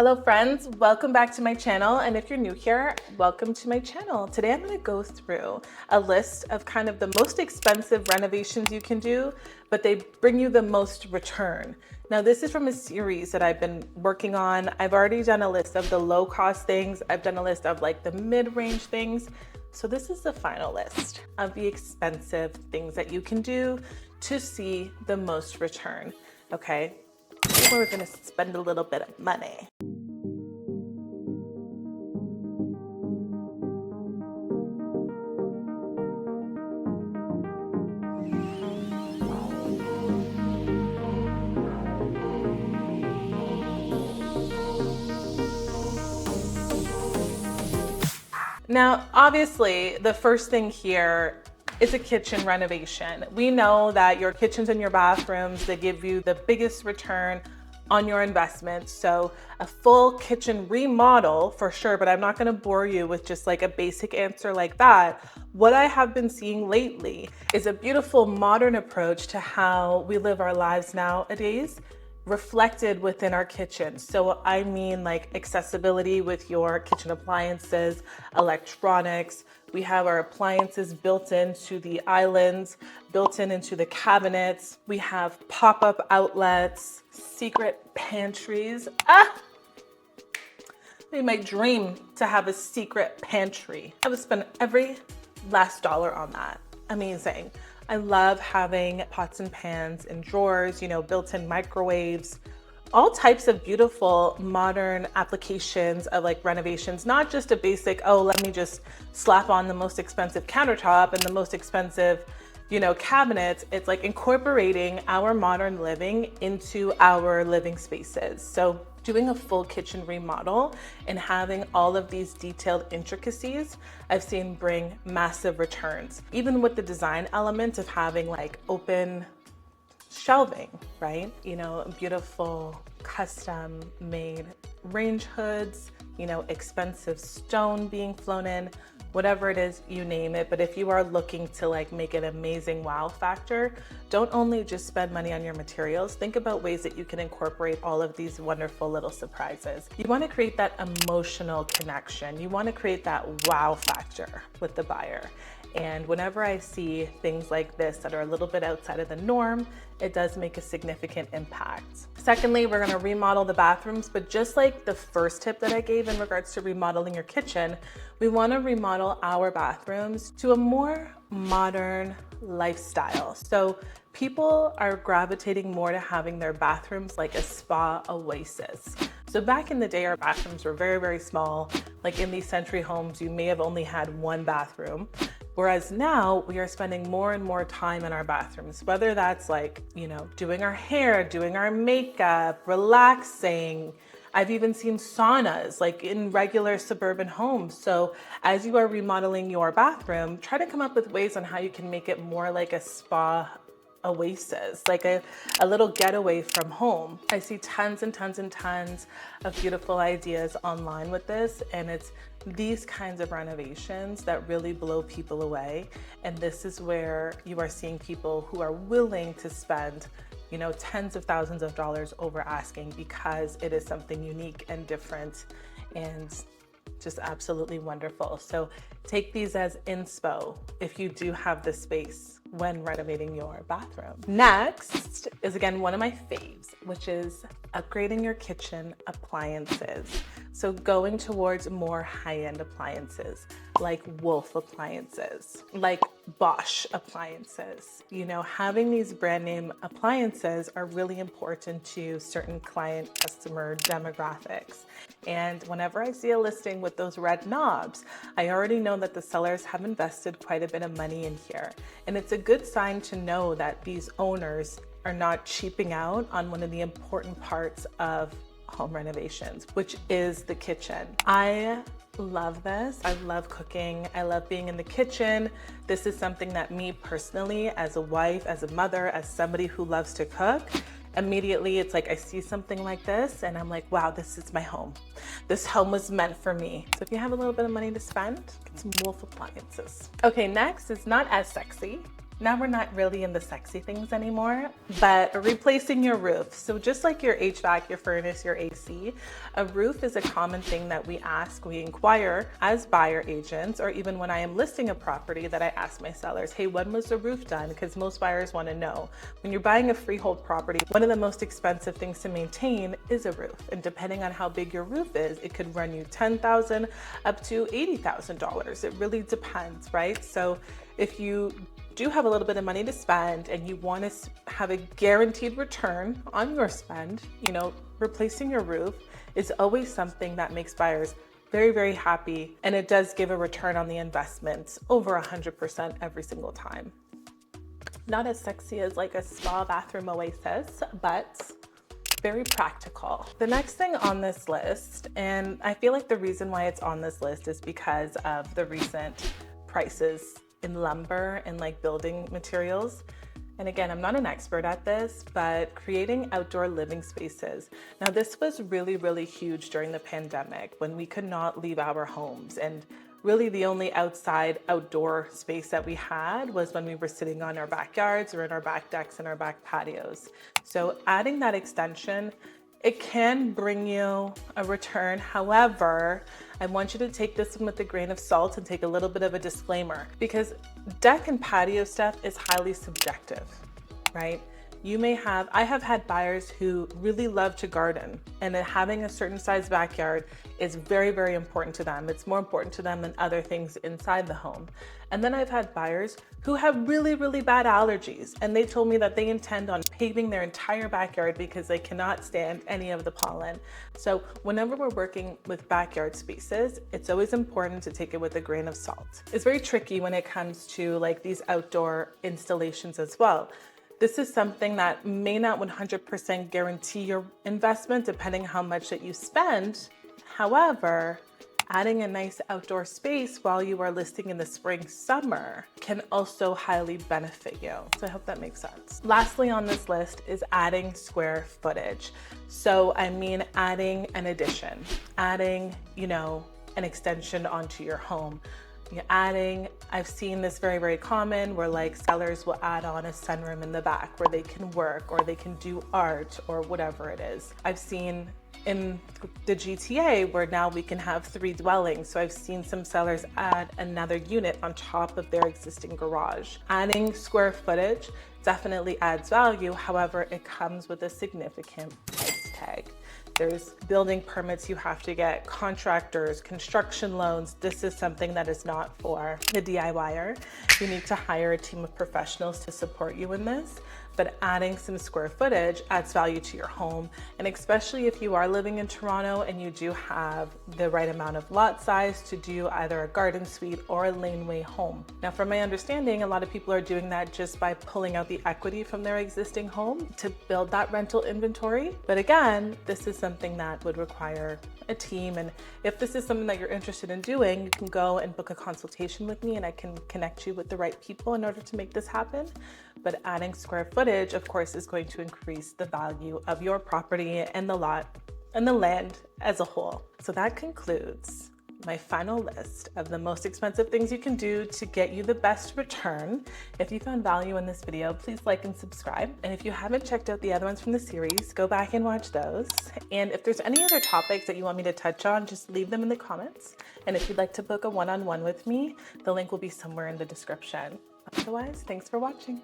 Hello friends, welcome back to my channel, and if you're new here, welcome to my channel. Today I'm going to go through a list of kind of the most expensive renovations you can do, but they bring you the most return. Now this is from a series that I've been working on. I've already done a list of the low cost things. I've done a list of like the mid-range things. So this is the final list of the expensive things that you can do to see the most return. Okay, we're going to spend a little bit of money. Now, obviously, the first thing here is a kitchen renovation. We know that your kitchens and your bathrooms, they give you the biggest return on your investment. So a full kitchen remodel for sure, but I'm not gonna bore you with just like a basic answer like that. What I have been seeing lately is a beautiful modern approach to how we live our lives nowadays, reflected within our kitchen. So I mean like accessibility with your kitchen appliances, electronics. We have our appliances built into the islands, built into the cabinets. We have pop-up outlets, secret pantries. It'd be my dream to have a secret pantry. I would spend every last dollar on that. Amazing. I love having pots and pans and drawers, you know, built-in microwaves, all types of beautiful modern applications of like renovations, not just a basic, oh, let me just slap on the most expensive countertop and the most expensive, you know, cabinets. It's like incorporating our modern living into our living spaces. So doing a full kitchen remodel and having all of these detailed intricacies, I've seen bring massive returns. Even with the design element of having like open shelving, right? You know, beautiful custom made range hoods, you know, expensive stone being flown in, whatever it is, you name it. But if you are looking to like make an amazing wow factor, don't only just spend money on your materials, think about ways that you can incorporate all of these wonderful little surprises. You want to create that emotional connection. You want to create that wow factor with the buyer. And whenever I see things like this that are a little bit outside of the norm, it does make a significant impact. Secondly, we're going to remodel the bathrooms, but just like the first tip that I gave in regards to remodeling your kitchen, we want to remodel our bathrooms to a more modern lifestyle. So people are gravitating more to having their bathrooms like a spa oasis. So back in the day, our bathrooms were very, very small. Like in these century homes, you may have only had one bathroom. Whereas now we are spending more and more time in our bathrooms, whether that's like, you know, doing our hair, doing our makeup, relaxing. I've even seen saunas like in regular suburban homes. So as you are remodeling your bathroom, try to come up with ways on how you can make it more like a spa oasis, like a little getaway from home. I see tons and tons and tons of beautiful ideas online with this, and it's these kinds of renovations that really blow people away. And this is where you are seeing people who are willing to spend, you know, tens of thousands of dollars over asking because it is something unique and different and just absolutely wonderful. So take these as inspo if you do have the space when renovating your bathroom. Next is again one of my faves, which is upgrading your kitchen appliances. So going towards more high-end appliances, like Wolf appliances, like Bosch appliances. You know, having these brand name appliances are really important to certain client customer demographics. And whenever I see a listing with those red knobs, I already know that the sellers have invested quite a bit of money in here. And it's a good sign to know that these owners are not cheaping out on one of the important parts of home renovations, which is the kitchen. I love this. I love cooking. I love being in the kitchen. This is something that me personally, as a wife, as a mother, as somebody who loves to cook, immediately it's like I see something like this and I'm like, wow, this is my home. This home was meant for me. So if you have a little bit of money to spend, get some Wolf appliances. Okay, next is not as sexy, Now we're not really in the sexy things anymore, but replacing your roof. So just like your HVAC, your furnace, your AC, a roof is a common thing that we ask, we inquire as buyer agents, or even when I am listing a property that I ask my sellers, hey, when was the roof done? Because most buyers want to know. When you're buying a freehold property, one of the most expensive things to maintain is a roof. And depending on how big your roof is, it could run you $10,000 up to $80,000. It really depends, right? So if you do have a little bit of money to spend and you want to have a guaranteed return on your spend, replacing your roof is always something that makes buyers very, very happy. And it does give a return on the investment over 100% every single time. Not as sexy as like a spa bathroom oasis, but very practical. The next thing on this list, and I feel like the reason why it's on this list is because of the recent prices in lumber and like building materials. And again, I'm not an expert at this, but creating outdoor living spaces. Now, this was really, really huge during the pandemic when we could not leave our homes. And really the only outdoor space that we had was when we were sitting on our backyards or in our back decks and our back patios. So adding that extension, it can bring you a return. However, I want you to take this one with a grain of salt and take a little bit of a disclaimer, because deck and patio stuff is highly subjective, right? I have had buyers who really love to garden, and then having a certain size backyard is very, very important to them. It's more important to them than other things inside the home. And then I've had buyers who have really, really bad allergies, and they told me that they intend on paving their entire backyard because they cannot stand any of the pollen. So whenever we're working with backyard spaces, it's always important to take it with a grain of salt. It's very tricky when it comes to like these outdoor installations as well. This is something that may not 100% guarantee your investment depending how much that you spend. However, adding a nice outdoor space while you are listing in the spring, summer can also highly benefit you. So I hope that makes sense. Lastly on this list is adding square footage. So I mean adding an addition, adding, an extension onto your home. I've seen this very, very common where like sellers will add on a sunroom in the back where they can work or they can do art or whatever it is. I've seen in the GTA where now we can have 3 dwellings. So I've seen some sellers add another unit on top of their existing garage. Adding square footage definitely adds value. However, it comes with a significant price tag. There's building permits you have to get, contractors, construction loans. This is something that is not for the DIYer. You need to hire a team of professionals to support you in this. But adding some square footage adds value to your home. And especially if you are living in Toronto and you do have the right amount of lot size to do either a garden suite or a laneway home. Now, from my understanding, a lot of people are doing that just by pulling out the equity from their existing home to build that rental inventory. But again, this is something that would require a team. And if this is something that you're interested in doing, you can go and book a consultation with me and I can connect you with the right people in order to make this happen. But adding square footage, of course, is going to increase the value of your property and the lot and the land as a whole. So that concludes my final list of the most expensive things you can do to get you the best return. If you found value in this video, please like and subscribe. And if you haven't checked out the other ones from the series, go back and watch those. And if there's any other topics that you want me to touch on, just leave them in the comments. And if you'd like to book a one-on-one with me, the link will be somewhere in the description. Otherwise, thanks for watching.